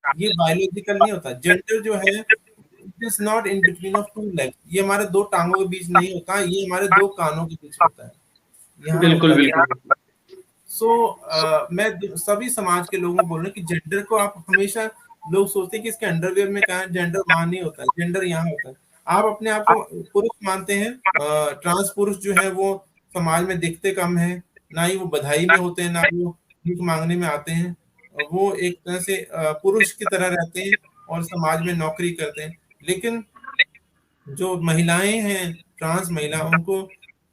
ये बायोलॉजिकल नहीं होता। जेंडर जो है it is not in between of two legs, ये हमारे दो टांगों के बीच नहीं होता, ये हमारे दो कानों के बीच होता है, यहाँ बिल्कुल होता है। बिल्कुल। सो मैं सभी समाज के लोगों को बोल रहा हूँ कि जेंडर को आप हमेशा, लोग सोचते हैं कि इसके अंडरवेयर में कहा, जेंडर वहां नहीं होता है, जेंडर यहाँ होता है। आप अपने आप को पुरुष मानते हैं, ट्रांस पुरुष जो है वो समाज में दिखते कम है, ना ही वो बधाई में होते हैं, ना वो भीख मांगने में आते हैं। वो एक तरह से पुरुष की तरह रहते हैं और समाज में नौकरी करते हैं। लेकिन जो महिलाएं हैं, ट्रांस महिला, उनको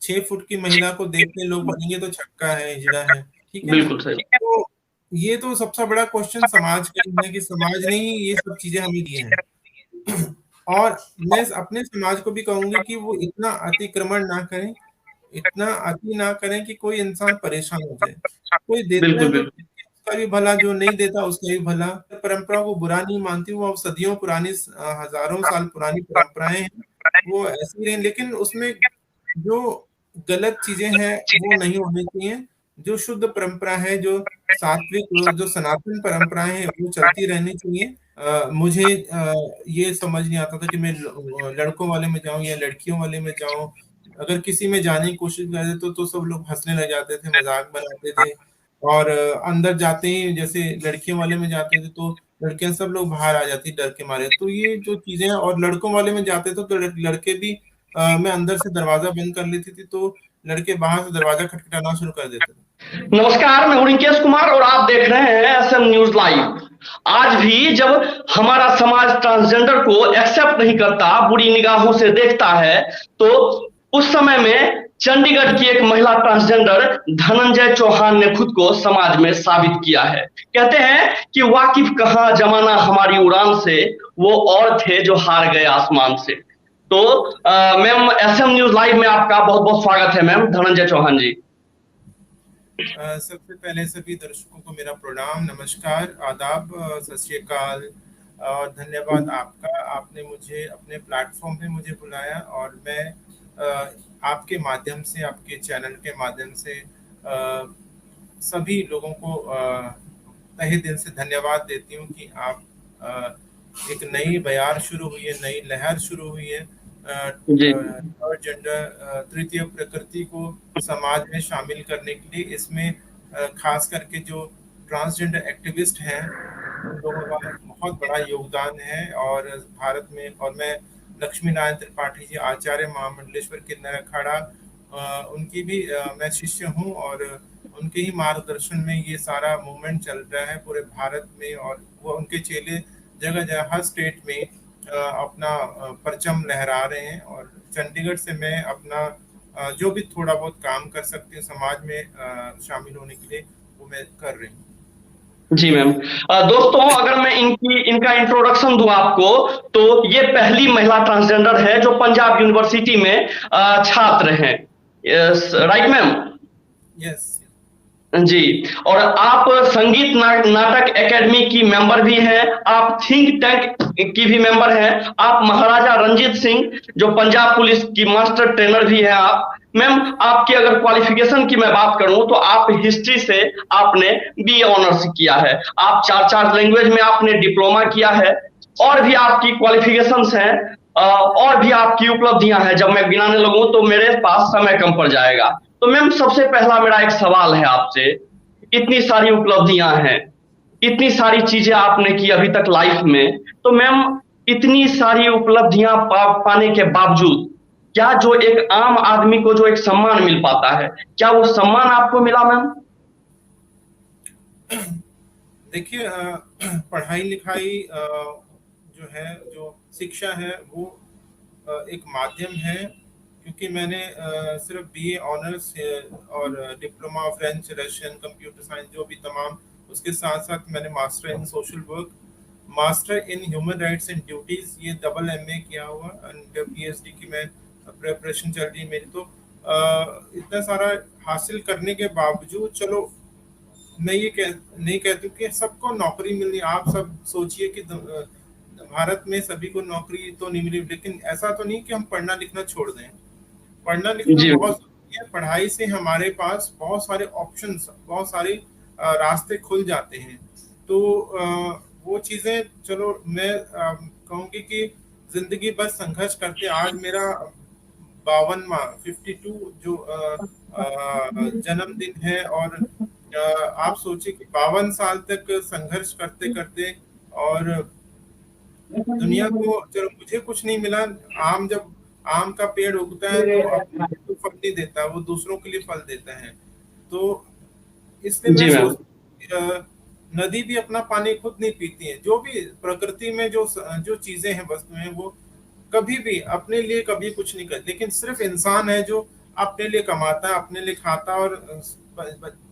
6 फुट की महिला को देखते लोग बोलेंगे तो छक्का है, हिजड़ा है, ठीक है ना। बिल्कुल सही। तो ये तो सबसे बड़ा क्वेश्चन समाज का ही है कि समाज ने ही ये सब चीजें हमें दी हैं। और मैं अपने समाज को भी कहूंगी कि वो इतना अतिक्रमण ना करें, इतना अति ना करें कि कोई इंसान परेशान हो जाए। कोई देता बिल्कुल है तो बिल्कुल। उसका भी भला, जो नहीं देता उसका भी भला। परंपरा को बुरा नहीं मानती, वो अब सदियों पुरानी, हजारों साल पुरानी परंपराएं हैं, वो ऐसी रही। लेकिन उसमें जो गलत चीजें हैं वो नहीं होनी चाहिए। जो शुद्ध परंपरा है, जो सात्विक, जो सनातन परंपराएं हैं, वो चलती रहनी चाहिए। मुझे ये समझ नहीं आता था कि मैं लड़कों वाले में जाऊं या लड़कियों वाले में जाऊं। अगर किसी में जाने की कोशिश करते तो सब लोग हंसने लग जाते थे, मजाक बनाते थे। और अंदर जाते ही जैसे लड़कियों वाले में जाते थे तो लड़कियां सब लोग बाहर आ जाती डर के मारे। तो ये जो चीजें हैं, और लड़कों वाले में जाते थे तो लड़के भी, मैं अंदर से दरवाजा बंद कर लेती थी तो लड़के बाहर से दरवाजा खटखटाना शुरू कर देते थे। नमस्कार, मैं हूं रिंकेश कुमार और आप देख रहे हैं एसएम न्यूज लाइव। आज भी जब हमारा समाज ट्रांसजेंडर को एक्सेप्ट नहीं करता, बुरी निगाहों से देखता है, तो उस समय में चंडीगढ़ की एक महिला ट्रांसजेंडर धनंजय चौहान ने खुद को समाज में साबित किया है। कहते हैं कि वाकिफ कहां जमाना हमारी उड़ान से, वो और थे जो हार गए आसमान से। तो मैम, एसएम न्यूज लाइव में आपका बहुत बहुत स्वागत है मैम धनंजय चौहान जी। सबसे पहले सभी दर्शकों को मेरा प्रणाम, नमस्कार, आदाब, सत श्री अकाल। और धन्यवाद आपका, आपने मुझे अपने प्लेटफॉर्म पे मुझे बुलाया, और मैं आपके माध्यम से, आपके चैनल के माध्यम से सभी लोगों को तहे दिल से धन्यवाद देती हूँ कि आप एक नई बयार शुरू हुई है, नई लहर शुरू हुई है, जी थर्ड जेंडर, तृतीय प्रकृति को समाज में शामिल करने के लिए। इसमें खास करके जो ट्रांसजेंडर एक्टिविस्ट हैं, उन लोगों का बहुत बड़ा योगदान है। और भारत में, और मैं लक्ष्मी नारायण त्रिपाठी जी, आचार्य महामंडलेश्वर किन्नर अखाड़ा, उनकी भी मैं शिष्य हूँ, और उनके ही मार्गदर्शन में ये सारा मूवमेंट चल रहा है पूरे भारत में। और वो उनके चेले जगह जगह हर स्टेट में अपना परचम लहरा रहे हैं। और चंडीगढ़ से मैं अपना जो भी थोड़ा बहुत काम कर सकती हूँ समाज में शामिल होने के लिए, वो मैं कर रही हूँ। जी मैम। दोस्तों, अगर मैं इनका इंट्रोडक्शन दूं आपको, तो ये पहली महिला ट्रांसजेंडर है जो पंजाब यूनिवर्सिटी में छात्र हैं। Right ma'am? यस। जी। और आप संगीत नाटक एकेडमी की मेंबर भी हैं, आप थिंक टैंक की भी मेंबर हैं, आप महाराजा रंजीत सिंह जो पंजाब पुलिस की मास्टर ट्रेनर भी हैं आप। मैम, आपकी अगर क्वालिफिकेशन की मैं बात करूं तो आप हिस्ट्री से आपने बीए ऑनर्स किया है, आप चार लैंग्वेज में आपने डिप्लोमा किया है, और भी आपकी क्वालिफिकेशंस हैं, और भी आपकी उपलब्धियां हैं। जब मैं गिनाने लगूं तो मेरे पास समय कम पड़ जाएगा। तो मैम, सबसे पहला मेरा एक सवाल है आपसे। इतनी सारी उपलब्धियां हैं, इतनी सारी चीजें आपने की अभी तक लाइफ में, तो मैम इतनी सारी उपलब्धियां पाने के बावजूद क्या जो एक आम आदमी को जो एक सम्मान मिल पाता है, क्या वो सम्मान आपको मिला मैम? देखिए, पढ़ाई लिखाई जो है, जो शिक्षा है, वो एक माध्यम है। क्योंकि मैंने सिर्फ बीए ऑनर्स और diploma French, Russian, computer science, जो भी तमाम, उसके साथ साथ मैंने master in social work, master in human rights and duties, ये डबल एमए किया हुआ, एंड पीएचडी की मैं प्रिपरेशन चल रही है मेरी। तो इतना सारा हासिल करने के बावजूद, चलो मैं ये नहीं कहती हूँ कि सबको नौकरी मिलनी। आप सब सोचिए कि भारत में सभी को नौकरी तो नहीं मिली, लेकिन ऐसा तो नहीं कि हम पढ़ना लिखना छोड़ दें। पढ़ना लिखना जी बहुत जरूरी है। पढ़ाई से हमारे पास बहुत सारे ऑप्शंस, बहुत सारे रास्ते खुल जाते हैं। तो वो चीजें, चलो मैं कहूँगी कि जिंदगी बस संघर्ष करके आज मेरा 52वां 52 जो जन्मदिन है, और आप सोचिए कि 52 साल तक संघर्ष करते करते, और दुनिया को, चलो मुझे कुछ नहीं मिला। जब आम का पेड़ उगता है तो अपने लिए तो फल नहीं देता, वो दूसरों के लिए फल देता है। तो इसलिए मैं जी मैम। सोचता हूँ नदी भी अपना पानी खुद नहीं पीती है। जो भी प्रकृति में जो जो चीजें हैं, वस्तुएं हैं, वो कभी भी अपने लिए कभी कुछ नहीं करती, लेकिन सिर्फ इंसान है जो अपने लिए कमाता है, अपने लिए खाता, और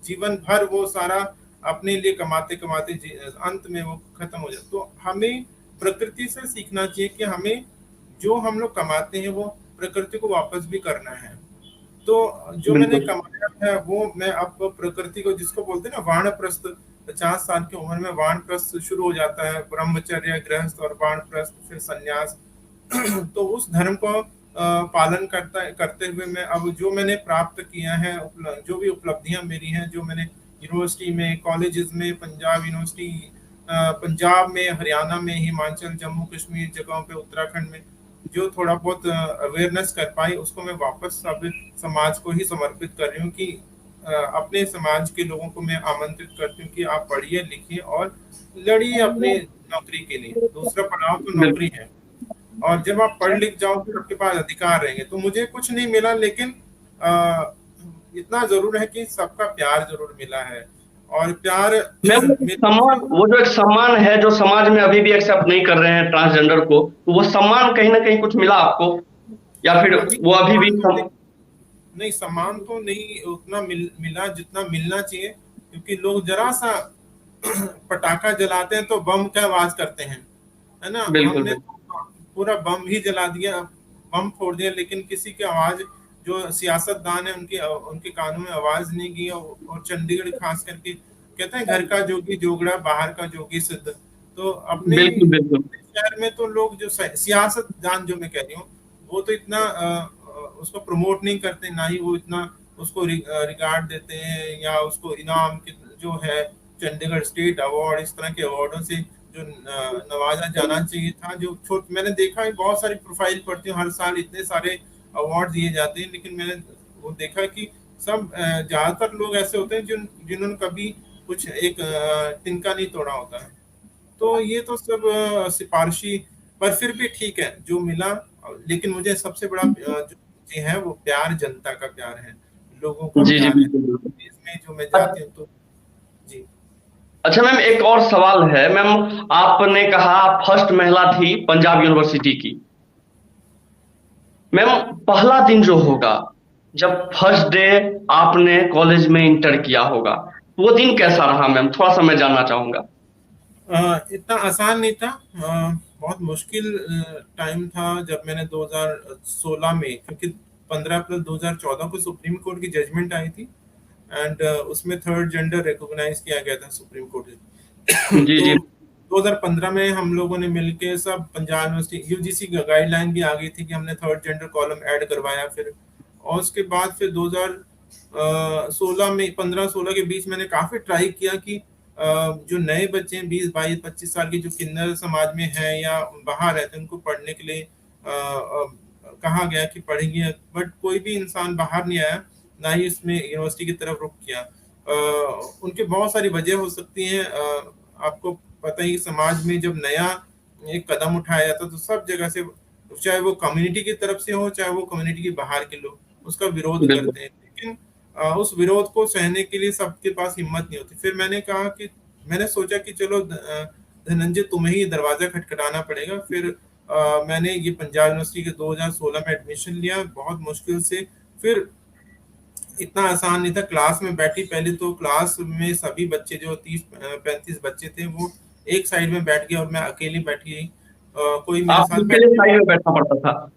जीवन भर वो सारा अपने लिए कमाते कमाते अंत में वो खत्म हो जाता। तो हमें प्रकृति से सीखना चाहिए कि हमें जो हम लोग कमाते हैं वो प्रकृति को वापस भी करना है। तो जो मैंने बिल्कुल कमाया है वो मैं अब प्रकृति को, जिसको बोलते हैं ना वानप्रस्थ, 50 साल की उम्र में वानप्रस्थ शुरू हो जाता है, ब्रह्मचर्य, गृहस्थ और वानप्रस्थ, फिर संन्यास। तो उस धर्म को पालन करते हुए मैं अब जो मैंने प्राप्त किया है, जो भी उपलब्धियां मेरी हैं, जो मैंने यूनिवर्सिटी में, कॉलेजेस में, पंजाब यूनिवर्सिटी, पंजाब में, हरियाणा में, हिमाचल, जम्मू कश्मीर जगहों पे, उत्तराखंड में जो थोड़ा बहुत अवेयरनेस कर पाई, उसको मैं वापस अब समाज को ही समर्पित कर रही हूँ कि अपने समाज के लोगों को मैं आमंत्रित करती हूँ कि आप पढ़िए लिखिए और लड़िए अपने नौकरी के लिए। दूसरा पड़ाव तो बिल्कुल। नौकरी है, और जब आप पढ़ लिख जाओ फिर आपके पास अधिकार रहेंगे। तो मुझे कुछ नहीं मिला, लेकिन इतना जरूर है कि सबका प्यार जरूर मिला है, और प्यार मैम सम्मान, वो जो एक सम्मान है जो समाज में अभी भी एक्सेप्ट नहीं कर रहे हैं ट्रांसजेंडर को, तो वो सम्मान कहीं ना कहीं कुछ मिला आपको, या फिर अभी वो अभी भी सम्मान तो नहीं, सम्मान तो नहीं उतना मिला जितना मिलना चाहिए, क्योंकि लोग जरा सा पटाखा जलाते हैं तो बम का आवाज करते हैं, है ना। बिल्कुल हमने बिल्कुल। तो पूरा बम ही जला दिया, बम फोड़ दिया, लेकिन किसी की आवाज, जो सियासतदान है उनकी उनके कानों में आवाज नहीं गई। और चंडीगढ़ खास करके कहते हैं घर का जोगी जोगड़ा, बाहर का जोगी सिद्ध। तो अपने बिल्कुल बिल्कुल। शहर में तो लोग जो सियासतदान जो मैं कह रही हूँ, वो तो इतना उसको प्रमोट नहीं करते, ना ही वो इतना उसको रिगार्ड देते हैं, या उसको इनाम के जो है चंडीगढ़ स्टेट अवार्ड, इस तरह के अवार्डों से जो नवाजा जाना चाहिए था। जो मैंने देखा है, बहुत सारी प्रोफाइल पढ़ती हूँ, हर साल इतने सारे अवार्ड दिए जाते हैं, लेकिन मैंने वो देखा कि सब ज्यादातर लोग ऐसे होते हैं जिन्होंने कभी कुछ एक तिनका नहीं तोड़ा होता है। तो ये तो सब सिफारशी, पर फिर भी ठीक है जो मिला। लेकिन मुझे सबसे बड़ा जो चीज है वो प्यार, जनता का प्यार है, लोगों का जी जी प्यार है बिल्कुल बिल्कुल। देश में जो मैं जाती हूँ तो। जी। अच्छा मैम, एक और सवाल है मैम, आपने कहा आप फर्स्ट महिला थी पंजाब यूनिवर्सिटी की। मैम पहला दिन जो होगा, जब फर्स्ट डे आपने कॉलेज में इंटर किया होगा, वो दिन कैसा रहा मैम, थोड़ा सा मैं जानना चाहूंगा। इतना आसान नहीं था, बहुत मुश्किल टाइम था जब मैंने 2016 में, क्योंकि 15 अप्रैल 2014 को सुप्रीम कोर्ट की जजमेंट आई थी, एंड उसमें थर्ड जेंडर रिकॉग्नाइज किया गया था सुप्रीम कोर्ट ने। जी तो जी 2015 में हम लोगों ने मिलके, सब पंजाब यूनिवर्सिटी, यूजीसी गाइडलाइन भी आ गई थी कि हमने थर्ड जेंडर कॉलम ऐड करवाया फिर। और उसके बाद फिर 2016 में, 15-16 के बीच मैंने काफी ट्राई किया कि जो नए बच्चे हैं 20, 22, 25 साल के, जो किन्नर समाज में हैं या बाहर रहते हैं, उनको पढ़ने के लिए कहा गया कि पढ़ेंगे, बट कोई भी इंसान बाहर नहीं आया, ना ही इसमें यूनिवर्सिटी की तरफ रुख किया। उनके बहुत सारी वजह हो सकती हैं। आपको पता ही, समाज में जब नया एक कदम उठाया जाता है तो सब जगह से, चाहे वो कम्युनिटी की तरफ से हो, चाहे वो कम्युनिटी के बाहर के लोग, उसका विरोध बिल्कुल। करते हैं। लेकिन उस विरोध को सहने के लिए सबके पास हिम्मत नहीं होती। फिर मैंने कहा कि, मैंने सोचा कि चलो धनंजय तुम्हें ही दरवाजा खटखटाना पड़ेगा। फिर मैंने ये पंजाब यूनिवर्सिटी के 2016 में एडमिशन लिया, बहुत मुश्किल से। फिर इतना आसान नहीं था, क्लास में बैठी, पहले तो क्लास में सभी बच्चे जो 30-35 बच्चे थे वो एक साइड में बैठ गए और मैं अकेली बैठी रही। कोई मेरे आपको साथ उसके लिए बैठ, साइड में बैठना पड़ता था।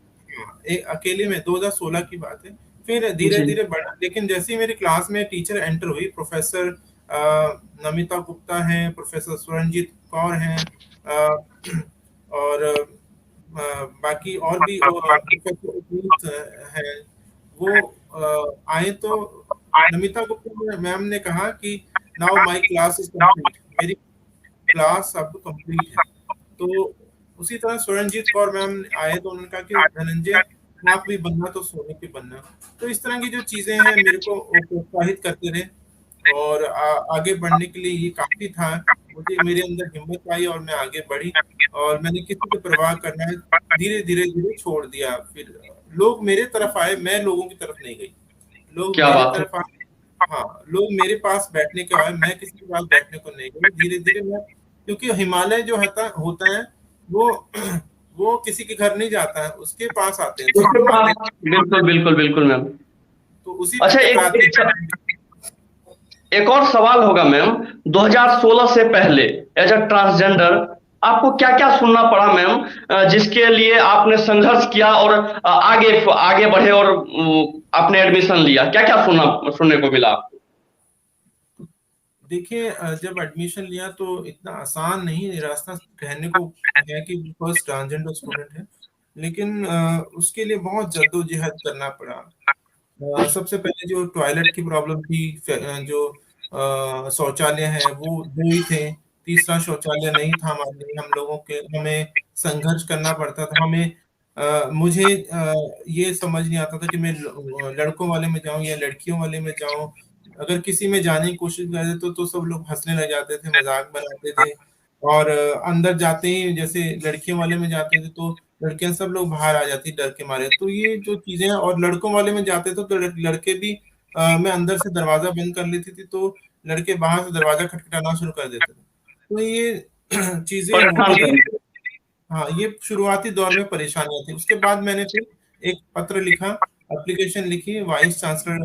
एक अकेले में, 2016 की बात है। फिर धीरे जी धीरे बढ़ा, लेकिन जैसे ही मेरी क्लास में टीचर एंटर हुई, प्रोफेसर नमिता गुप्ता हैं, प्रोफेसर स्वरणजीत कौर हैं, और बाकी और भी प्रोफेसर हैं, वो आए तो नमिता गुप्ता मैम ने कहा कि now my class is complete. Class आपको कंप्लीट है। तो उसी तरह स्वरणजीत कौर मैम आए तो उन्होंने कहा कि धनंजय आप भी बनना तो सोने के बनना। तो इस तरह की जो चीजें हैं मेरे को प्रोत्साहित करते रहे और आगे बढ़ने के लिए ये काफी था। मुझे मेरे अंदर हिम्मत आई और मैं आगे बढ़ी और मैंने किसी की परवाह करना है धीरे धीरे धीरे छोड़ दिया। फिर लोग मेरे तरफ आए, मैं लोगों की तरफ नहीं गई। लोग क्या मेरे बात है। तरफ आए, हाँ लोग मेरे पास बैठने के आए, मैं किसी के पास बैठने को नहीं गई। धीरे धीरे मैं, क्योंकि हिमालय जो होता है वो वो किसी के घर नहीं जाता है, उसके पास आते हैं उसके सब आते हैं। पास बिल्कुल बिल्कुल बिल्कुल मैम। तो उसी अच्छा, प्रकार एक और सवाल होगा मैम, 2016 से पहले एज अ ट्रांसजेंडर आपको क्या क्या सुनना पड़ा मैम, जिसके लिए आपने संघर्ष किया और आगे आगे बढ़े और आपने एडमिशन लिया, क्या क्या सुनने को मिला आपको? देखिए जब एडमिशन लिया तो इतना आसान नहीं रास्ता कहने को है कि फर्स्ट ट्रांसजेंडर स्टूडेंट है, लेकिन उसके लिए बहुत जद्दोजहद करना पड़ा। सबसे पहले जो टॉयलेट की प्रॉब्लम थी, जो शौचालय है वो दो ही थे, तीसरा शौचालय नहीं था हमारे लिए। हम लोगों के हमें संघर्ष करना पड़ता था। मुझे ये समझ नहीं आता था कि मैं लड़कों वाले में जाऊं या लड़कियों वाले में जाऊं। अगर किसी में जाने की कोशिश करते तो सब लोग हंसने लग जाते थे, मजाक बनाते थे। और अंदर जाते ही जैसे लड़कियों वाले में जाते थे तो लड़कियां सब लोग बाहर आ जाती डर के मारे। तो ये जो चीजें हैं, और लड़कों वाले में जाते थे तो लड़के भी मैं अंदर से दरवाजा बंद कर लेती थी तो लड़के बाहर से दरवाजा खटखटाना शुरू कर देते थे। तो ये चीजें परेशान होती करने। थी। हाँ, ये शुरुआती दौर में परेशानियां थी। उसके बाद मैंने फिर एक पत्र लिखा, एप्लीकेशन लिखी। Vice chancellor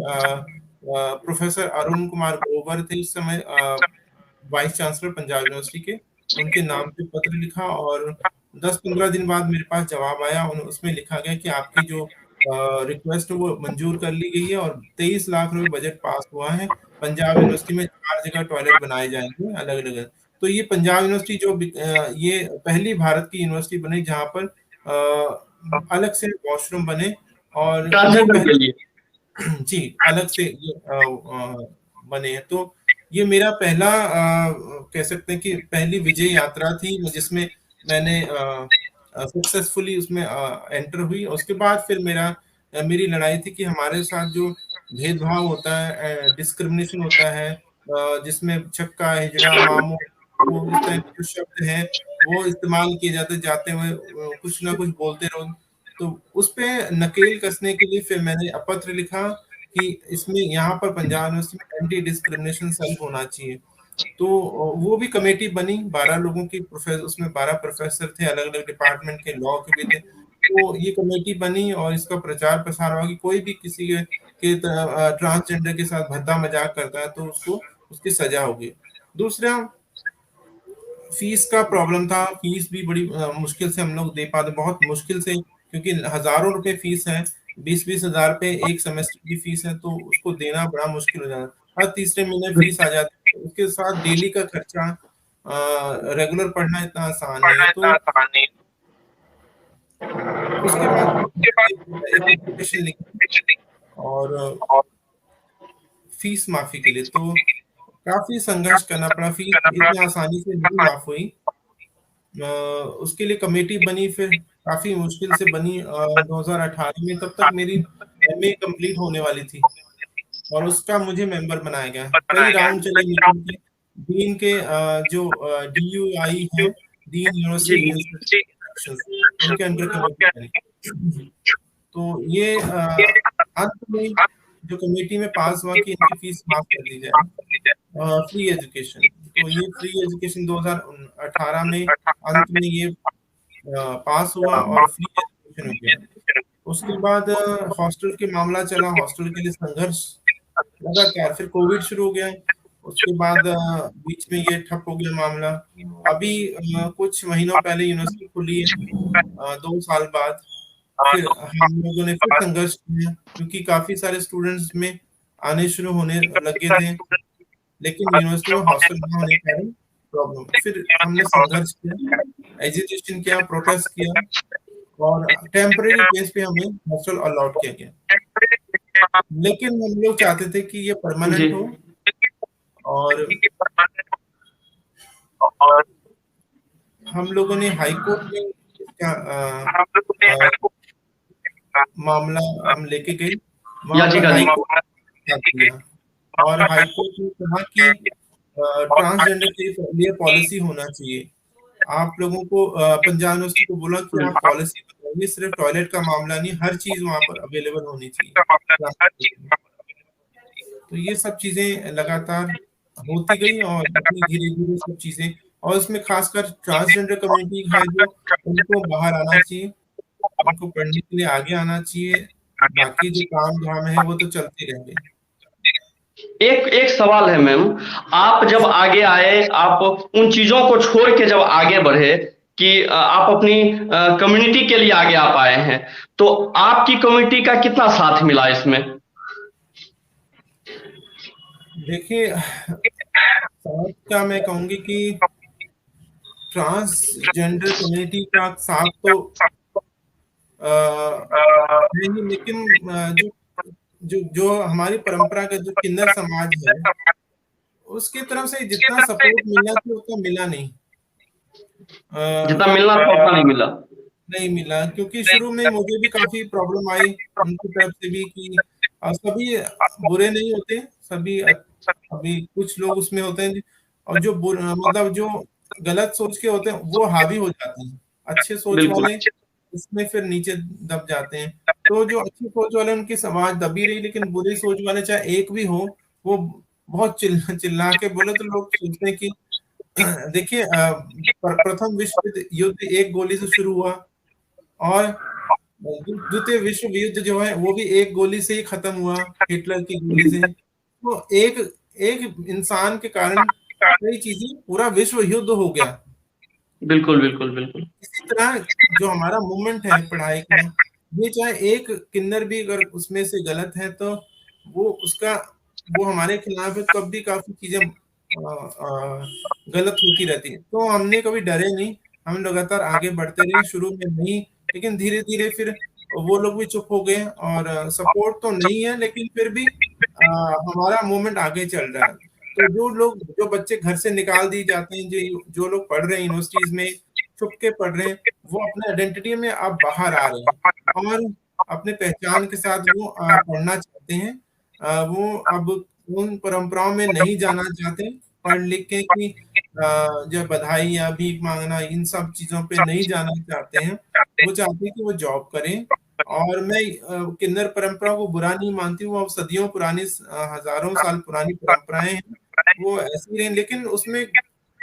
professor Arun Kumar Grover थे इस समय वाइस चांसलर पंजाब यूनिवर्सिटी के, उनके नाम पे पत्र लिखा और 10-15 दिन बाद मेरे पास जवाब आया। उसमें लिखा गया कि आपकी जो रिक्वेस्ट है वो मंजूर कर ली गई है और 23 लाख रुपए बजट पास हुआ है। पंजाब यूनिवर्सिटी में 4 जगह टॉयलेट बनाए जाएंगे अलग अलग। तो ये पंजाब यूनिवर्सिटी जो ये पहली भारत की यूनिवर्सिटी बनी जहाँ पर अलग से वॉशरूम बने, और ये ट्रांसजेंडर के पहली लिए। जी अलग से ये बने हैं। तो ये मेरा पहला कह सकते हैं कि पहली विजय यात्रा थी जिसमें मैंने सक्सेसफुली उसमें एंटर हुई। उसके बाद फिर मेरी लड़ाई थी कि हमारे साथ जो भेदभाव होता है, डिस्क्रिमिनेशन होता है, जिसमें छक्का हिजड़ा मामू वो इस तरह के जो शब्द हैं वो इस्तेमाल किए जाते हुए कुछ ना कुछ बोलते रहो। तो उस पे नकेल कसने के लिए फिर मैंने पत्र लिखा कि इसमें यहाँ पर पंजाब यूनिवर्सिटी में एंटी डिस्क्रिमिनेशन सेल होना चाहिए। तो वो भी कमेटी बनी 12 लोगों की, प्रोफेसर उसमें 12 प्रोफेसर थे अलग अलग डिपार्टमेंट के, लॉ के भी थे। तो ये कमेटी बनी और इसका प्रचार प्रसार हुआ कि कोई भी किसी के ट्रांसजेंडर के साथ भद्दा मजाक करता है तो उसको उसकी सजा होगी। दूसरा फीस का प्रॉब्लम था। फीस भी बड़ी मुश्किल से हम लोग दे पाते, बहुत मुश्किल से, क्योंकि हजारों रुपए फीस है। 20-20 हजार पे एक सेमेस्टर की फीस है तो उसको देना बड़ा मुश्किल हो जाता। हर तीसरे महीने फीस आ जाती है, उसके साथ डेली का खर्चा। रेगुलर पढ़ना इतना आसान नहीं है। तो उसके बाद एप्लीकेशन लिखी और फीस माफी के लिए तो काफी संघर्ष करना पड़ा। फीस इतनी आसानी से नहीं माफ हुई। उसके लिए कमेटी बनी, फिर काफी मुश्किल से बनी 2018 में। तब तक मेरी एमए कंप्लीट होने वाली थी और उसका मुझे मेंबर बनाया गया। कई राउंड चले मीटिंग के, डीन के जो डीयूआई है, डीन जी यूनिवर्सिटी जी। इंस्पेक्शन, उनके अंडर कमेटी बनी। तो ये अंत में जो कमेटी में पास हुआ कि इनकी फीस माफ कर दी जाए, फ्री एजुकेशन। तो ये फ्री एजुकेशन 2018 में अंत में ये पास हुआ और फ्री एजुकेशन हो गया। उसके बाद हॉस्टल के मामला चला, हॉस्टल के लिए संघर्ष लगातार। फिर कोविड शुरू हो गया, उसके बाद बीच में ये ठप हो गया मामला। अभी कुछ महीनों पहले यूनिवर्सिटी खुली है 2 साल बाद। फिर हम लोगों ने फिर संघर्ष किया क्योंकि काफी सारे स्टूडेंट्स में आने शुरू होने लगे थे, लेकिन यूनिवर्सिटी में हॉस्टल ना होने के कारण प्रॉब्लम। फिर हमने संघर्ष किया, एजिटेशन किया, प्रोटेस्ट किया और टेम्परेरी बेस पे हमें हॉस्टल अलॉट किया गया। लेकिन हम लोग चाहते थे कि ये जी परमानेंट हो और हम लोगों ने हाई कोर्ट में इसका मामला हम लेके गए, वहां पर याचिका दी। हाई कोर्ट ने दिया और हाई कोर्ट ने कहा कि ट्रांसजेंडर के लिए पॉलिसी होना चाहिए। आप लोगों को पंजाब यूनिवर्सिटी को बोला कि आप पॉलिसी बनाइए, सिर्फ टॉयलेट का मामला नहीं, हर चीज वहां पर अवेलेबल होनी चाहिए। तो ये सब चीजें लगातार होती गई और धीरे धीरे सब चीजें, और इसमें खासकर ट्रांसजेंडर कम्युनिटी है जो, उनको बाहर आना चाहिए, उनको पढ़ने के लिए आगे आना चाहिए। बाकी जो काम धाम है वो तो चलते रहेंगे। एक एक सवाल है मैम, आप जब आगे आए, आप उन चीजों को छोड़ के जब आगे बढ़े कि आप अपनी कम्युनिटी के लिए आगे आ पाए हैं, तो आपकी कम्युनिटी का कितना साथ मिला इसमें? देखिए, साथ का मैं कहूंगी कि ट्रांसजेंडर कम्युनिटी का साथ तो नहीं, लेकिन जो जो जो हमारी परंपरा का जो किन्नर समाज है, उसकी तरफ से जितना सपोर्ट मिलना चाहिए उतना मिला नहीं। जितना मिलना था उतना नहीं मिला। नहीं मिला, क्योंकि शुरू में मुझे भी काफी प्रॉब्लम आई उनकी तरफ से भी कि सभी बुरे नहीं होते, सभी अभी कुछ लोग उसमें होते हैं और जो मतलब जो गलत सोच के होते हैं वो हावी हो जाते हैं, अच्छे सोच बिल्कुल। वाले इसमें फिर नीचे दब जाते हैं। तो जो अच्छी सोच वाले उनकी समाज दबी रही, लेकिन बुरी सोच वाले चाहे एक भी हो, वो बहुत चिल्ला के बोले तो लोग सोचते हैं कि देखिए, प्रथम विश्व युद्ध एक गोली से शुरू हुआ और द्वितीय विश्व युद्ध जो है वो भी एक गोली से ही खत्म हुआ, हिटलर की गोली से। तो एक एक इंसान के कारण कई चीजें, पूरा विश्व युद्ध हो गया। बिल्कुल बिल्कुल बिल्कुल। इसी तरह जो हमारा मूवमेंट है पढ़ाई का, ये चाहे एक किन्नर भी अगर उसमें से गलत है तो वो हमारे खिलाफ है, तब भी काफी चीजें गलत होती रहती है। तो हमने कभी डरे नहीं, हम लगातार आगे बढ़ते रहे, शुरू में नहीं, लेकिन धीरे धीरे फिर वो लोग भी चुप हो गए और सपोर्ट तो नहीं है, लेकिन फिर भी हमारा मूवमेंट आगे चल रहा है। तो जो बच्चे घर से निकाल दिए जाते हैं, जो लोग पढ़ रहे हैं यूनिवर्सिटीज में, छुप के पढ़ रहे हैं, वो अपने आइडेंटिटी में अब बाहर आ रहे हैं और अपने पहचान के साथ वो पढ़ना चाहते हैं। वो अब उन परंपराओं में नहीं जाना चाहते, पढ़ लिख के कि जो बधाई या भीख मांगना, इन सब चीजों पे नहीं जाना चाहते हैं। वो चाहते हैं कि वो जॉब करें। और मैं किन्नर परंपरा को बुरा नहीं मानती हूँ, वो सदियों पुरानी, हजारों साल पुरानी परंपराएं हैं, वो ऐसी रही, लेकिन उसमें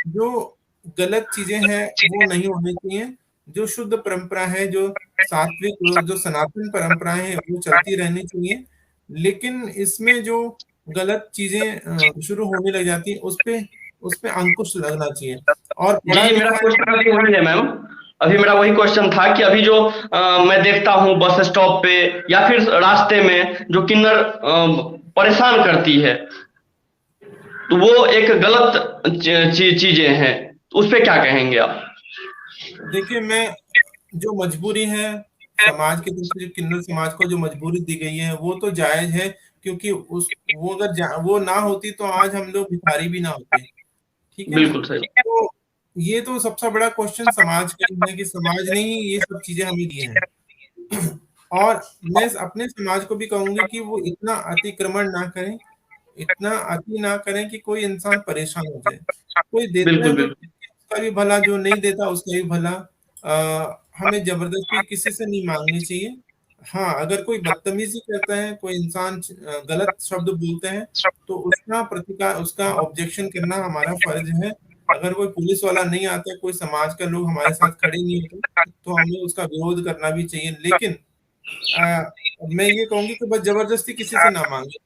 जो गलत चीजें हैं वो नहीं होनी चाहिए। जो शुद्ध परंपरा है, जो सात्विक, जो सनातन परंपराएं हैं, वो चलती रहनी चाहिए। लेकिन इसमें जो गलत चीजें शुरू होने लग जाती है, उस पे अंकुश लगना चाहिए। और जी पढ़ा जी, मेरा लिखा क्वेश्चन अभी वही है मैम। अभी मेरा वही क्वेश्चन था कि अभी जो मैं देखता हूँ बस स्टॉप पे या फिर रास्ते में जो किन्नर परेशान करती है, तो वो एक गलत चीजें हैं, उस पे क्या कहेंगे आप? देखिए, मैं जो मजबूरी है समाज की तरफ से, जो किन्नर समाज को जो मजबूरी दी गई है वो तो जायज है, क्योंकि वो अगर वो ना होती तो आज हम लोग भिखारी भी ना होते। ठीक है ना? बिल्कुल सही। तो ये तो सबसे बड़ा क्वेश्चन समाज का ही है कि समाज ने ही ये सब चीजें हमें दी हैं। और मैं अपने समाज को भी कहूंगी कि वो इतना अतिक्रमण ना करें, इतना अति ना करें कि कोई इंसान परेशान हो जाए। कोई देता बिल्कुल है तो बिल्कुल। उसका भी भला, जो नहीं देता उसका भी भला। हमें जबरदस्ती किसी से नहीं मांगनी चाहिए। हाँ, अगर कोई बदतमीजी करता है, कोई इंसान गलत शब्द बोलते हैं, तो उसका प्रतिकार, उसका ऑब्जेक्शन करना हमारा फर्ज है। अगर कोई पुलिस वाला नहीं आता, कोई समाज का लोग हमारे साथ खड़े नहीं होते, तो हमें उसका विरोध करना भी चाहिए। लेकिन मैं ये कहूंगी कि बस जबरदस्ती किसी से ना मांगे,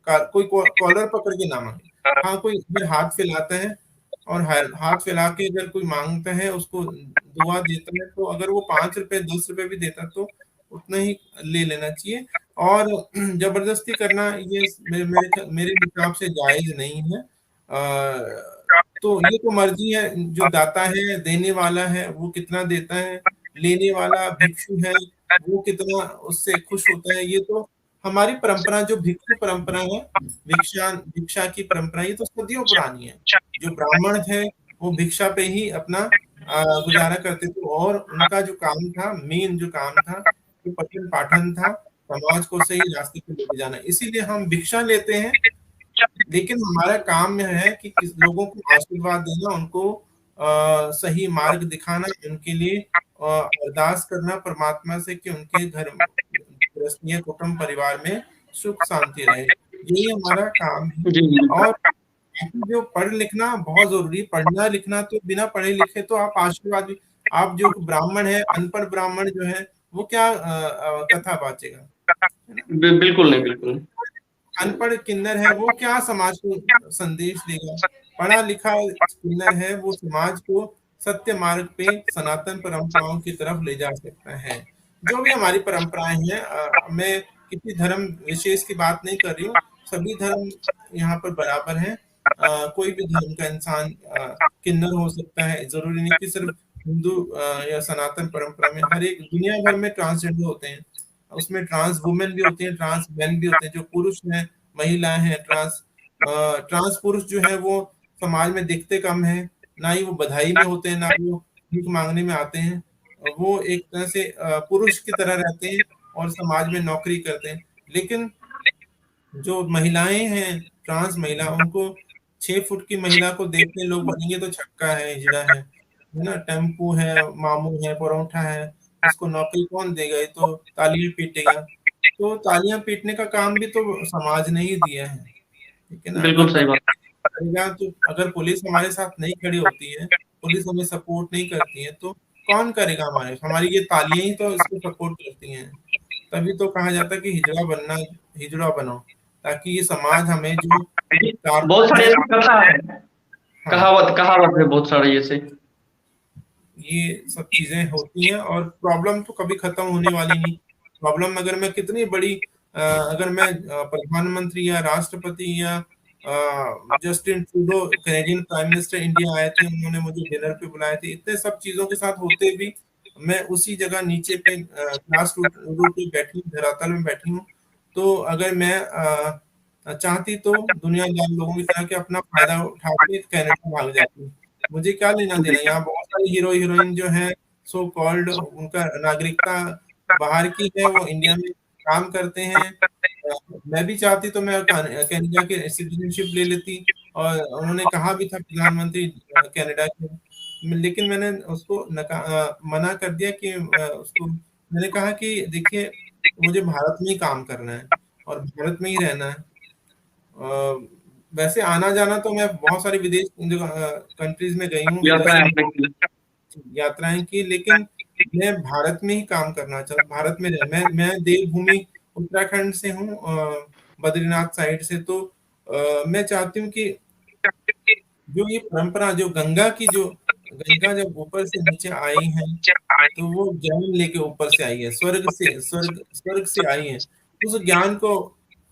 कोई कॉलर पकड़ के ना मांगे। हाँ, कोई अगर हाथ फैलाता है और हाथ फैला के अगर कोई मांगता है, उसको दुआ देता है, तो अगर वो 5 रुपए 10 रुपए भी देता तो उतना ही ले लेना चाहिए। और जबरदस्ती करना ये मेरे हिसाब से जायज नहीं है। तो ये तो मर्जी है, जो दाता है, देने वाला है, वो कितना देता है, लेने वाला भिक्षु है, वो कितना उससे खुश होता है। ये तो हमारी परंपरा, जो भिक्षु परंपरा है, भिक्षा भिक्षा की परंपरा, ये तो सदियों पुरानी है। जो ब्राह्मण है वो भिक्षा पे ही अपना गुजारा करते थे और उनका जो काम था, मेन जो काम था, वो पठन पाठन था, समाज को सही रास्ते पे लेके जाना। इसीलिए हम भिक्षा लेते हैं, लेकिन हमारा काम यह है कि किस लोगों को आशीर्वाद देना, उनको सही मार्ग दिखाना, उनके लिए अरदास करना परमात्मा से कि उनके घर गृहस्थी कुटुंब परिवार में सुख शांति रहे। यही हमारा काम है। जी और जो पढ़ लिखना बहुत जरूरी, पढ़ना लिखना, तो बिना पढ़े लिखे तो आप आशीर्वाद भी, आप जो ब्राह्मण है, अनपढ़ ब्राह्मण जो है वो क्या कथा बाचेगा, है ना? बिल्कुल नहीं, बिल्कुल नहीं। अनपढ़ किन्नर है वो क्या समाज को संदेश देगा? पढ़ा लिखा किन्नर है वो समाज को सत्य मार्ग पे, सनातन परंपराओं की तरफ ले जा सकता है। जो भी हमारी परंपराएं हैं, मैं किसी धर्म विशेष की बात नहीं कर रही हूँ, सभी धर्म यहाँ पर बराबर हैं। कोई भी धर्म का इंसान किन्नर हो सकता है, जरूरी नहीं कि सिर्फ हिंदू या सनातन परंपरा में। हर एक दुनिया भर में ट्रांसजेंडर होते हैं, उसमें ट्रांस वुमेन भी होती है, ट्रांस मैन भी होते हैं, जो पुरुष हैं, महिलाएं हैं। ट्रांस पुरुष जो है वो समाज में दिखते कम है, ना ही वो बधाई में होते हैं, ना वो भीख मांगने में आते हैं। वो एक तरह से पुरुष की तरह रहते हैं और समाज में नौकरी करते हैं। लेकिन जो महिलाएं हैं, ट्रांस महिला, उनको 6 फुट की महिला को देखते लोग बोलेंगे तो छक्का है, हिजड़ा है ना, टेम्पू है, मामू है, परौठा है, इसको नौकरी कौन देगा, ये तो तालियां पीटेगा। तो तालियां पीटने का काम भी तो समाज ने ही दिया है, ठीक है ना? बिल्कुल सही बात। करेगा तो, अगर पुलिस हमारे साथ नहीं खड़ी होती है, पुलिस हमें सपोर्ट नहीं करती है, तो कौन करेगा? हमारी ये तालियां ही तो इसको सपोर्ट करती हैं। तभी तो कहा जाता है कि हिजड़ा बनना, हिजड़ा बनो, ताकि ये समाज हमें जो बहुत कारतूस सारे है। ऐसी कथा है, हाँ, कहावत कहावत है बहुत सारे ऐसे। ये सब चीजें होती हैं और प्रॉब्लम तो कभी खत्म होने वाली नहीं। प्रॉब्लम अगर मैं कितनी बड़ी, अगर मैं प्रधानमंत्री या राष्ट्रपति या Justin Trudeau, Canadian prime minister India आए थे, उन्होंने मुझे डिनर पे बुलाए थे, इतने सब चीजों के साथ होते भी मैं उसी जगह नीचे पे ग्रास रूट पे बैठी, धरातल में बैठी हूँ। तो अगर मैं चाहती तो दुनियादार लोगों की तरह के अपना फायदा उठा के कनाडा भाग जाती। मुझे क्या लेना देना, यहाँ बहुत सारी हीरो हीरोइन जो है, सो कॉल्ड, उनका नागरिकता बाहर की है, वो इंडिया में काम करते हैं। मैं भी चाहती तो मैं कनाडा की सिटीजनशिप ले लेती, और उन्होंने कहा भी था प्रधानमंत्री कनाडा के, लेकिन मैंने उसको मना कर दिया कि उसको मैंने कहा कि देखिए, मुझे भारत में ही काम करना है और भारत में ही रहना है। वैसे आना जाना तो मैं बहुत सारी विदेश कंट्रीज में गई हूँ, यात्रा विदेशों में है। यात्राएं की, लेकिन मैं भारत में ही काम करना चाहता, भारत में मैं देवभूमि उत्तराखंड से हूँ, बद्रीनाथ साइड से। तो मैं चाहती हूँ कि जो ये परंपरा, जो गंगा की, जो गंगा जब ऊपर से नीचे आई है, तो वो ज्ञान लेके ऊपर से आई है, स्वर्ग से, स्वर्ग से आई है। उस ज्ञान को,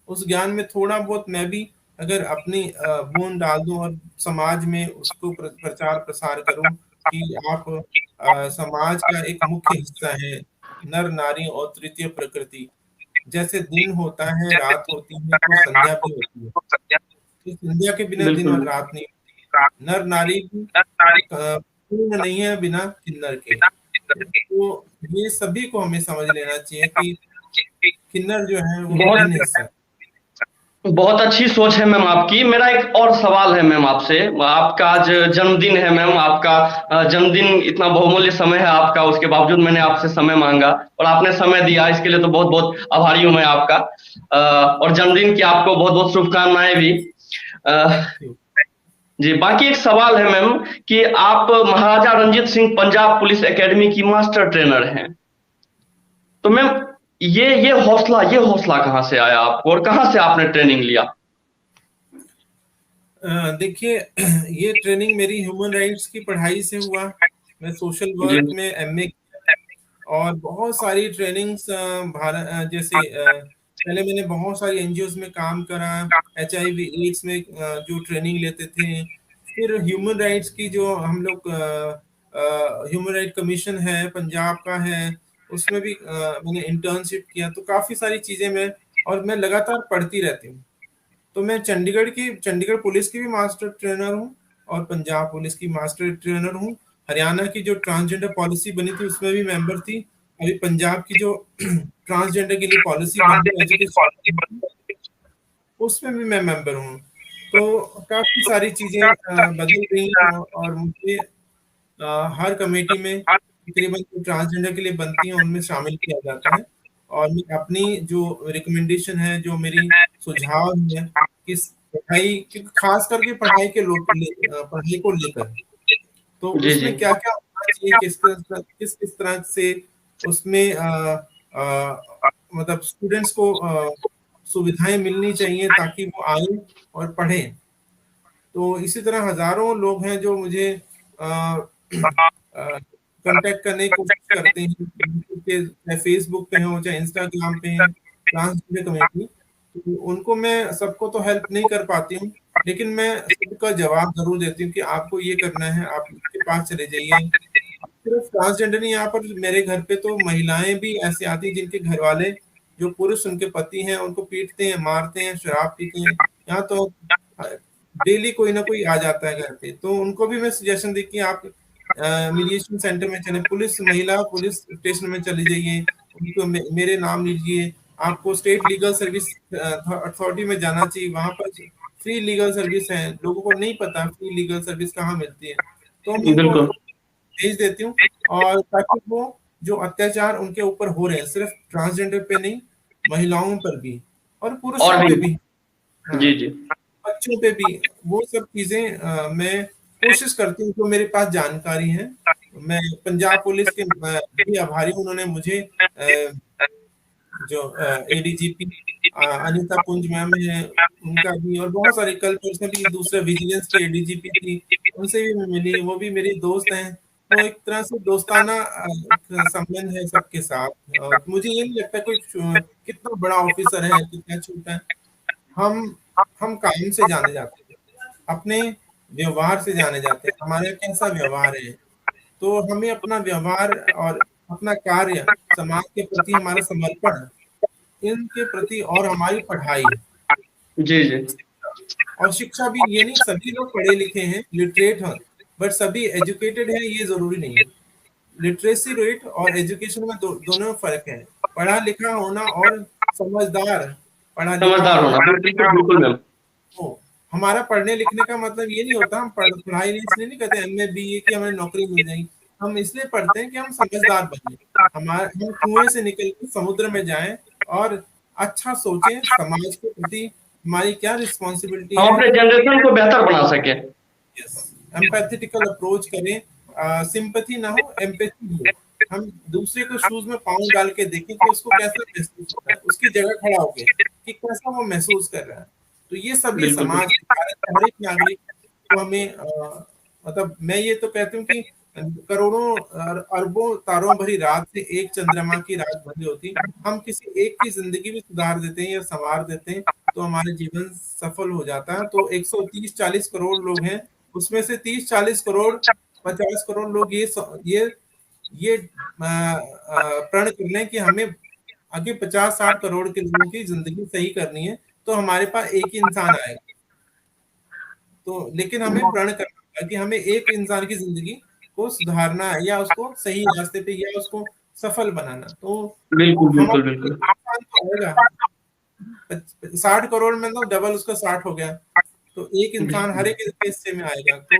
उस ज्ञान में थोड़ा बहुत मैं भी अगर अपनी बूंद डाल दूं और समाज में उसको प्रचार प्रसार करूं कि आप समाज का एक मुख्य हिस्सा है। नर नारी और तृतीय प्रकृति, जैसे दिन होता है, रात होती है, तो संध्या भी होती है। तो संध्या के बिना दिन बिल्कुल और रात नहीं, नर नारी भी पूर्ण नहीं है बिना किन्नर के। तो ये सभी को हमें समझ लेना चाहिए कि किन्नर जो है वो बहुत भिन्न हिस्सा है। बहुत अच्छी सोच है मैम आपकी। मेरा एक और सवाल है मैम आपसे। आपका आज जन्मदिन है मैम, आपका जन्मदिन, इतना बहुमूल्य समय है आपका, उसके बावजूद मैंने आपसे समय मांगा और आपने समय दिया, इसके लिए तो बहुत बहुत आभारी हूं मैं आपका। और जन्मदिन की आपको बहुत बहुत शुभकामनाएं भी। अ, थैंक यू। जी, बाकी एक सवाल है मैम कि आप महाराजा रंजीत सिंह पंजाब पुलिस एकेडमी की मास्टर ट्रेनर हैं, तो मैम ये हौसला कहाँ से आया आपको और कहाँ से आपने ट्रेनिंग लिया? देखिए, ये ट्रेनिंग मेरी ह्यूमन राइट्स की पढ़ाई से हुआ। मैं सोशल जी वर्क में एमए, और बहुत सारी ट्रेनिंग्स भारत जैसे पहले मैंने बहुत सारी एनजीओज में काम करा, एचआईवी एड्स में जो ट्रेनिंग लेते थे। फिर ह्यूमन राइट्स की जो हम लोग ह्यूमन राइट कमीशन है, पंजाब का है, उसमें भी मैंने इंटर्नशिप किया। तो काफ़ी सारी चीज़ें मैं, और मैं लगातार पढ़ती रहती हूँ। तो मैं चंडीगढ़ पुलिस की भी मास्टर ट्रेनर हूँ और पंजाब पुलिस की मास्टर ट्रेनर हूँ। हरियाणा की जो ट्रांसजेंडर पॉलिसी बनी थी उसमें भी मेंबर थी। अभी पंजाब की जो ट्रांसजेंडर के लिए पॉलिसी बनी है एजुकेशन, उसमें भी मैं मेंबर हूँ। तो काफी सारी चीजें बदल गई हैं, और मुझे हर कमेटी में तकरीबन जो ट्रांसजेंडर के लिए बनती हैं उनमें शामिल किया जाता है। और मैं अपनी जो रिकमेंडेशन है, जो मेरी सुझाव है, किस पढ़ाई, क्योंकि खास करके पढ़ाई के पढ़ाई को लेकर, तो जी जी उसमें क्या क्या होना चाहिए, किस किस तरह से उसमें मतलब स्टूडेंट्स को सुविधाएं मिलनी चाहिए ताकि वो आए और पढ़ें। तो इसी तरह हजारों लोग हैं जो मुझे कांटेक्ट करने की कोशिश करते हैं, चाहे फेसबुक पे हो चाहे इंस्टाग्राम पे है, ट्रांसजेंडर कम्युनिटी। तो उनको मैं सबको तो हेल्प नहीं कर पाती हूँ, लेकिन मैं सबका जवाब जरूर देती हूँ कि आपको ये करना है, आप इसके पास चले जाइए। सिर्फ ट्रांसजेंडर नहीं, यहाँ पर मेरे घर पे तो महिलाएं भी ऐसी आती हैं जिनके घर वाले, जो पुरुष उनके पति हैं, उनको पीटते हैं, मारते हैं, शराब पीते हैं। यहाँ तो डेली कोई ना कोई आ जाता है घर पे, तो उनको भी मैं सजेशन दी कि आप मीडिएशन सेंटर में चले, महिला पुलिस स्टेशन में चली जाइए, उनको मेरे नाम लीजिए। आपको स्टेट लीगल सर्विस अथॉरिटी में जाना चाहिए, वहां पर फ्री लीगल सर्विस है, लोगों को नहीं पता फ्री लीगल सर्विस कहाँ मिलती है। तो हम उनको बिल्कुल। भेज देती हूँ, और ताकि वो जो अत्याचार उनके ऊपर हो रहे हैं, सिर्फ ट्रांसजेंडर पे नहीं, महिलाओं पर भी और पुरुषों और पे भी। भी, हाँ, जी जी बच्चों पे भी, वो सब चीजें मैं कोशिश करती हूँ। जो मेरे पास जानकारी है, मैं पंजाब पुलिस के भी आभारी हूँ, उन्होंने मुझे जो एडीजीपी अनीता पुंज मैम है, उनका भी, और बहुत सारे कल परसों भी दूसरे विजिलेंस की एडीजीपी थी, उनसे भी मैं मिली, वो भी मेरी दोस्त हैं। तो एक तरह से दोस्ताना संबंध है सबके साथ, और मुझे ये नहीं लगता कोई कितना बड़ा ऑफिसर है कितना छोटा है। हम हम काम से जाने जाते हैं, अपने व्यवहार से जाने जाते हैं, हमारा कैसा व्यवहार है। तो हमें अपना व्यवहार और अपना कार्य, समाज के प्रति हमारा समर्पण, इनके प्रति, और हमारी पढ़ाई जी जी और शिक्षा भी, ये नहीं सभी लोग पढ़े लिखे हैं, लिटरेट हैं, बट सभी एजुकेटेड हैं ये जरूरी नहीं है। लिटरेसी रेट और एजुकेशन में दोनों में फर्क है। पढ़ा लिखा होना और समझदार पढ़ा लिखा समझदार होना। होना, बिल्कुल बिल्कुल मैम। तो हमारा पढ़ने लिखने का मतलब ये नहीं होता, हम पढ़ाई नहीं इसलिए नहीं करते एमए बीए की हमें नौकरी मिल जाएगी। हम इसलिए पढ़ते हैं कि हम समझदार बने, हम कुएं से निकल के समुद्र में जाएं, और अच्छा सोचें, समाज के प्रति हमारी क्या रिस्पॉन्सिबिलिटी हम है। अपने जनरेशन को बेहतर बना सके। यस, एम्पैथेटिकल अप्रोच करें, सिंपैथी ना हो, एम्पैथी हो। हम दूसरे को शूज में पाँव डाल के देखें कि उसको कैसा महसूस होता है, उसकी जगह खड़ा होके कि कैसा वो महसूस कर रहा है। तो ये सभी बिल्कुल समाज, बिल्कुल भारत के हर एक नागरिक को हमें मतलब मैं ये तो कहती हूँ कि करोड़ों और अरबों तारों भरी रात से एक चंद्रमा की रात भरी होती, हम किसी एक की जिंदगी भी सुधार देते हैं या संवार देते हैं तो हमारा जीवन सफल हो जाता है। तो 130-40 करोड़ लोग हैं, उसमें से 30-40 करोड़ 50 करोड़ लोग ये प्रण कर लें कि हमें आगे 50-60 करोड़ के लोगों की जिंदगी सही करनी है, तो हमारे पास एक ही इंसान आएगा। तो लेकिन हमें प्रण करना होगा कि हमें एक इंसान की जिंदगी को सुधारना है, या उसको सही रास्ते पे, या उसको सफल बनाना। तो बिल्कुल हमारा बिल्कुल एक बिल्कुल इंसान तो आएगा, 60 करोड़ में तो डबल उसका 60 हो गया, तो एक इंसान हर एक के हिस्से में आएगा। तो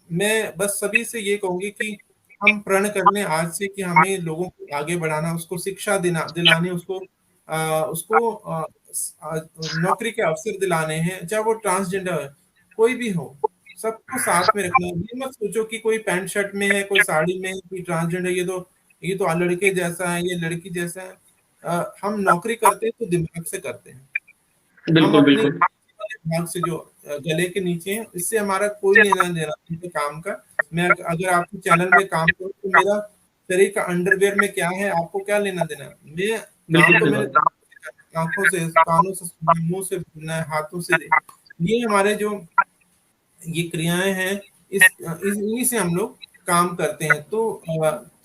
मैं बस सभी से ये कहूंगी कि हम प्रण कर लें आज से कि हमें लोगों को आगे बढ़ाना, उसको शिक्षा दिलानी, उसको नौकरी के अवसर दिलाने हैं, चाहे वो ट्रांसजेंडर है, कोई भी हो, सबको साथ में रखना है। ये मत सोचो कि कोई पैंट शर्ट में है, कोई साड़ी में है, कोई ट्रांसजेंडर, ये तो लड़के जैसा है, ये लड़की जैसा है। हम नौकरी करते हैं तो दिमाग से करते हैं, हम बिल्कुल अपने बिल्कुल दिमाग से, जो गले के नीचे है, इससे हमारा कोई लेना देना नहीं है काम का। मैं अगर आपके चैनल में काम करूँ तो मेरा शरीर का अंडरवेयर में क्या है, आपको क्या लेना देना। मैं काम बिल्कुल तो सही मैंने बात। आंखों से, कानों से, मुंह से सुनना है, हाथों से, ये हमारे जो ये क्रियाएं हैं, इन्हीं से हम लोग काम करते हैं। तो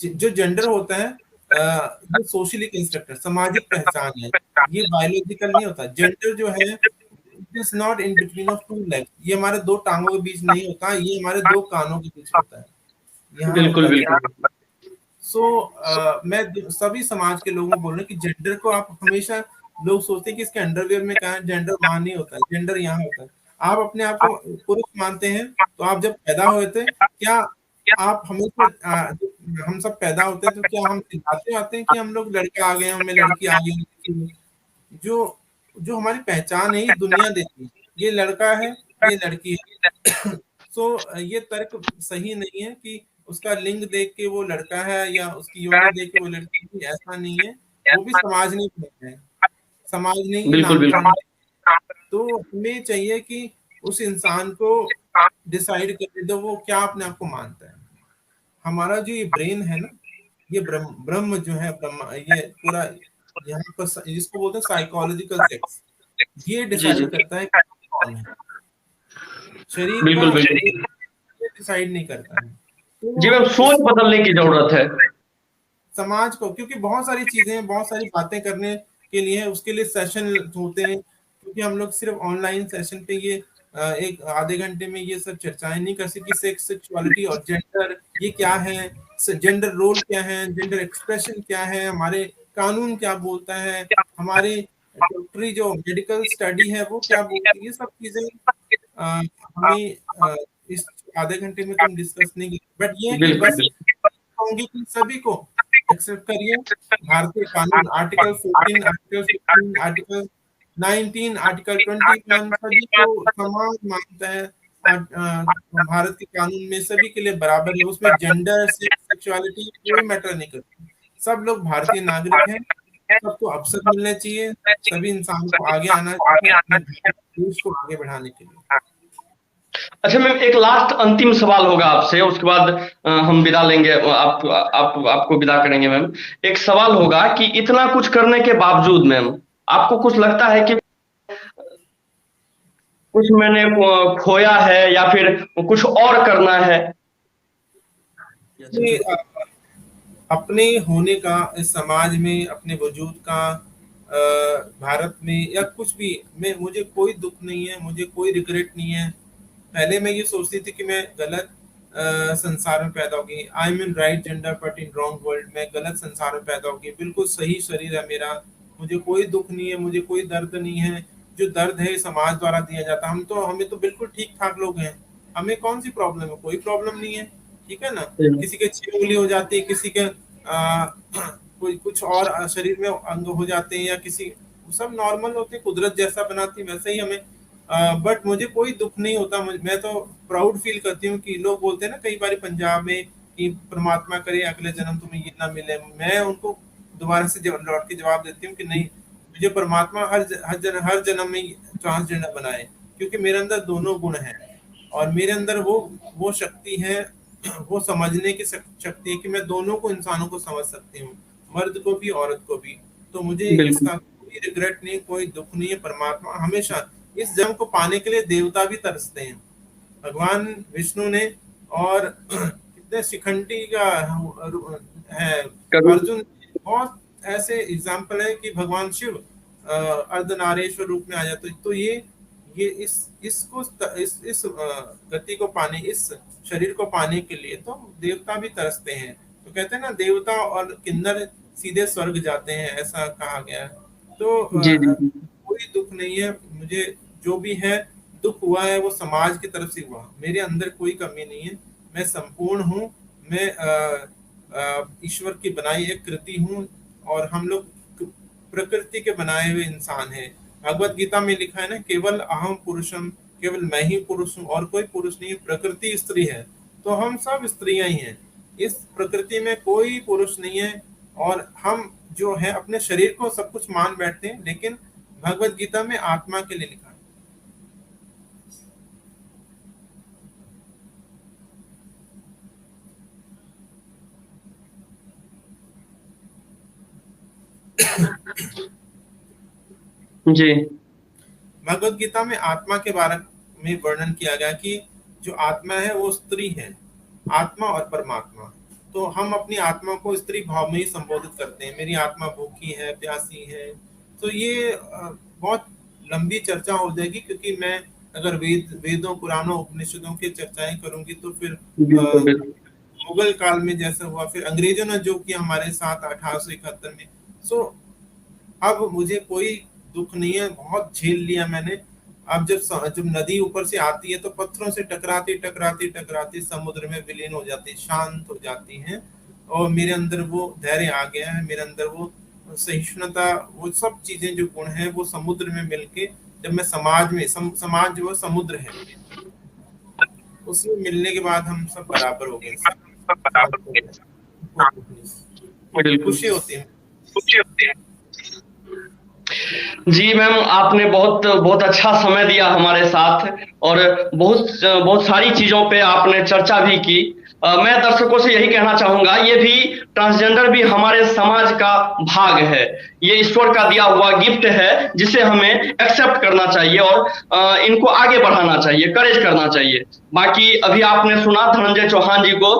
जो जेंडर होता है, ये सोशली कंस्ट्रक्टेड, सामाजिक पहचान है, ये बायोलॉजिकल नहीं होता। जेंडर जो है, it is not in between of two legs, ये हमारे दो टांगों के बीच नहीं होता, ये हमारे दो कानों के बीच होता है। यहाँ बिल्कुल होता क्या। बिल्कुल। मैं सभी समाज के लोगों को बोल रहा हूँ कि जेंडर को आप हमेशा, लोग सोचते हैं कि इसके अंडरवियर में कहा जेंडर वहां नहीं होता है, जेंडर यहाँ होता है। आप अपने आप को पुरुष मानते हैं, तो आप जब पैदा हुए थे, क्या आप हमेशा हम सब पैदा होते हैं तो क्या हम सिखाते आते हैं कि हम लोग लड़का आ गए, हमें लड़की आ गई। जो जो हमारी पहचान है ये दुनिया देती है, ये लड़का है, ये लड़की है। ये तर्क सही नहीं है कि उसका लिंग देख के वो लड़का है या उसकी योनि देख के वो लड़की है, ऐसा नहीं है। वो भी समाज ने बनाया है, समाज ने ही बिल्कुल नामकरण बिल्कुल। किया। तो हमें चाहिए कि उस इंसान को डिसाइड करने दो वो क्या अपने आप को मानता है। हमारा जो ये ब्रेन है ना, ये ब्रह्म ब्रह्म जो है, ब्रह्म, ये पूरा यहाँ पर जिसको बोलते हैं साइकोलॉजिकल सेक्स, ये जी जी। डिसाइड करता है कि कौन है। शरीर का बिल्कुल ये बिल्कुल। डिसाइड नहीं करता है। जी तो मैम, इस सोच बदलने की जरूरत है। समाज को, क्योंकि बहुत सारी चीजें, बहुत सारी बातें करने के लिए उसके लिए सेशन होते हैं, क्योंकि हम लोग सिर्फ ऑनलाइन सेशन पे ये एक आधे घंटे में ये सब चर्चाएं नहीं कर सकते। सेक्स, सेक्सुअलिटी और जेंडर ये क्या है, जेंडर रोल क्या है, जेंडर एक्सप्रेशन क्या है, हमारे कानून क्या बोलता है, हमारे डॉक्टरी जो मेडिकल स्टडी है वो क्या बोलती है, ये सब चीजें हमें इस आधे घंटे में तुम डिस्कस नहीं की। बट ये है कि बिल्कुल बस बिल्कुल। कहूंगी कि सभी को एक्सेप्ट करिए। भारतीय कानून आर्टिकल 14, आर्टिकल 15, आर्टिकल 19, आर्टिकल 21 सभी को समान मानता है। भारत के कानून में सभी के लिए बराबर है, उसमें जेंडर, सेक्स, सेक्सुअलिटी कोई मैटर नहीं करती। सब लोग भारतीय नागरिक हैं, सबको अवसर मिलने चाहिए, सभी इंसान को आगे आना चाहिए अपने देश को आगे बढ़ाने के लिए। अच्छा मैम, एक लास्ट अंतिम सवाल होगा आपसे, उसके बाद हम विदा लेंगे, आपको विदा करेंगे मैम। एक सवाल होगा कि इतना कुछ करने के बावजूद मैम, आपको कुछ लगता है कि कुछ मैंने खोया है या फिर कुछ और करना है? ये अपने होने का इस समाज में, अपने वजूद का भारत में या कुछ भी में मुझे कोई दुख नहीं है, मुझे कोई रिग्रेट नहीं है। पहले मैं ये सोचती थी कि मैं गलत संसार में पैदा होगी, I am in right gender but in wrong world, मैं गलत संसार में पैदा होगी, बिल्कुल सही शरीर है मेरा, मुझे कोई दुख नहीं है, मुझे कोई दर्द नहीं है। जो दर्द है समाज द्वारा दिया जाता है, हमें तो बिल्कुल ठीक ठाक लोग हैं, हमें कौन सी प्रॉब्लम है, कोई प्रॉब्लम नहीं है। ठीक है ना। किसी के 6 उंगली हो जाती है, किसी के कोई कुछ और शरीर में अंग हो जाते हैं, या किसी, सब नॉर्मल होते हैं, कुदरत जैसा बनाती है वैसे ही हमें। बट मुझे कोई दुख नहीं होता। मैं तो प्राउड फील करती हूँ कि लोग बोलते हैं ना कई बार पंजाब में कि परमात्मा करे अगले जन्म तुम्हें ये ना मिले, मैं उनको दोबारा से लौट के जवाब देती हूँ कि नहीं, मुझे परमात्मा हर जन्म में ट्रांसजेंडर बनाए, क्योंकि मेरे अंदर दोनों गुण हैं, और मेरे अंदर वो शक्ति है, वो समझने की शक्ति है कि मैं दोनों को, इंसानों को समझ सकती हूँ, मर्द को भी औरत को भी। तो मुझे बिल्कुल इसका कोई रिग्रेट नहीं, कोई दुख नहीं है। परमात्मा हमेशा, इस जन्म को पाने के लिए देवता भी तरसते हैं, भगवान विष्णु ने, और कितने शिखंडी का है, करूँ। अर्जुन, बहुत ऐसे एग्जाम्पल है कि भगवान शिव अर्धनारेश्वर रूप में आ जाते। तो ये इसको इस गति को पाने, इस शरीर को पाने के लिए तो देवता भी तरसते हैं। तो कहते हैं ना, देवता और किन्नर सीधे स्वर्ग जाते हैं, ऐसा कहा गया है। तो जी जी जी। कोई दुख नहीं है मुझे, जो भी है दुख हुआ है वो समाज की तरफ से हुआ, मेरे अंदर कोई कमी नहीं है, मैं संपूर्ण हूँ। मैं ईश्वर की बनाई एक कृति हूँ, और हम लोग प्रकृति के बनाए हुए इंसान हैं। भगवत गीता में लिखा है ना, केवल अहम पुरुषम, केवल मैं ही पुरुष हूँ और कोई पुरुष नहीं, प्रकृति स्त्री है। तो हम सब स्त्रियां ही हैं, इस प्रकृति में कोई पुरुष नहीं है। और हम जो है अपने शरीर को सब कुछ मान बैठते हैं, लेकिन भगवत गीता में आत्मा के लिए लिखा है। जी भगवत गीता में आत्मा के बारे में वर्णन किया गया कि जो आत्मा है वो स्त्री है, आत्मा और परमात्मा। तो हम अपनी आत्मा को स्त्री भाव में ही संबोधित करते हैं, मेरी आत्मा भूखी है, प्यासी है। तो ये बहुत लंबी चर्चा हो जाएगी, क्योंकि मैं अगर वेदों, पुराणों, उपनिषदों की चर्चाएं करूंगी तो फिर बिल्कुल बिल्कुल। मुगल काल में जैसा हुआ, फिर अंग्रेजों ने जो किया हमारे साथ 1871 में। सो अब मुझे कोई दुख नहीं है, बहुत झेल लिया मैंने। अब जब नदी ऊपर से आती है तो पत्थरों से टकराती टकराती टकराती समुद्र में विलीन हो जाती है, शांत हो जाती है। और मेरे अंदर वो धैर्य आ गया है, मेरे अंदर वो सहिष्णुता, वो सब चीजें जो गुण है वो समुद्र में मिलके, जब मैं समाज में समाज जो समुद्र है उसमें मिलने के बाद हम सब बराबर हो गए, बिल्कुल। खुशी होती है। जी मैम, आपने बहुत बहुत अच्छा समय दिया हमारे साथ, और बहुत बहुत सारी चीजों पे आपने चर्चा भी की। मैं दर्शकों से यही कहना चाहूंगा, ये भी ट्रांसजेंडर भी हमारे समाज का भाग है, ये ईश्वर का दिया हुआ गिफ्ट है, जिसे हमें एक्सेप्ट करना चाहिए और इनको आगे बढ़ाना चाहिए, करेज करना चाहिए। बाकी अभी आपने सुना धनंजय चौहान जी को,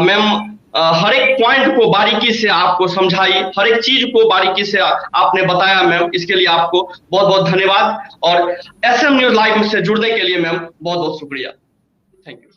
मैम हर एक पॉइंट को बारीकी से आपको समझाई, हर एक चीज को बारीकी से आपने बताया मैम, इसके लिए आपको बहुत बहुत धन्यवाद। और एसएम न्यूज लाइव से जुड़ने के लिए मैम बहुत बहुत शुक्रिया। Thank you.